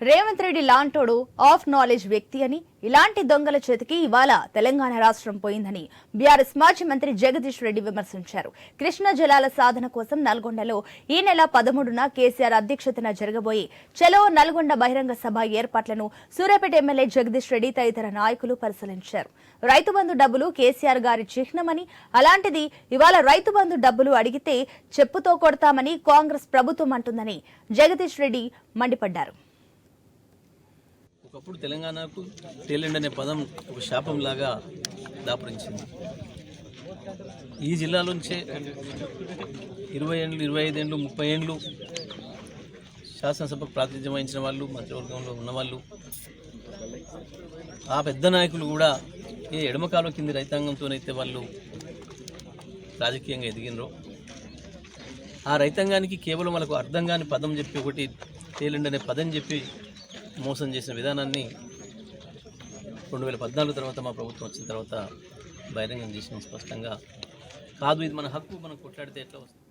Revanth Reddy లాంటోడు of knowledge వ్యక్తి అని, ఇలాంటి దొంగల చేతికి ఇవాళ తెలంగాణ రాష్ట్రం పోయిందని బీఆర్ఎస్ మాజీ మంత్రి జగదీష్ రెడ్డి విమర్శించారు. కృష్ణా జలాల సాధన కోసం నల్గొండలో ఈ నెల 13న కేసీఆర్ అధ్యక్షతన జరగబోయే చలో నల్గొండ బహిరంగ సభ ఏర్పాట్లను సూర్యాపేట ఎమ్మెల్యే జగదీష్ రెడ్డి తదితర నాయకులు పరిశీలించారు. రైతు బంధు డబ్బులు కేసీఆర్ గారి చిహ్నమని, అలాంటిది ఇవాళ రైతు బంధు డబ్బులు అడిగితే చెప్పుతో కొడతామని కాంగ్రెస్ ప్రభుత్వం అంటుందని జగదీష్ రెడ్డి మండిపడ్డారు. ఒకప్పుడు తెలంగాణకు టేలెండ్ అనే పదం ఒక శాపంలాగా దాపురించింది. ఈ జిల్లాలోంచే 20 ఏళ్ళు, 25 ఏళ్ళు, 30 ఏళ్ళు శాసనసభకు ప్రాతినిధ్యం వహించిన వాళ్ళు, మంత్రివర్గంలో ఉన్నవాళ్ళు, ఆ పెద్ద నాయకులు కూడా ఏ ఎడమకాలం కింది రైతాంగంతోనైతే వాళ్ళు రాజకీయంగా ఎదిగినరో, ఆ రైతాంగానికి కేవలం వాళ్ళకు అర్థం కాని పదం చెప్పి, ఒకటి టేలెండ్ అనే పదం చెప్పి మోసం చేసిన విధానాన్ని 2014 తర్వాత మా ప్రభుత్వం వచ్చిన తర్వాత బహిరంగం చేసిన స్పష్టంగా కాదు, ఇది మన హక్కు, మనం కొట్లాడితే ఎట్లా వస్తుంది.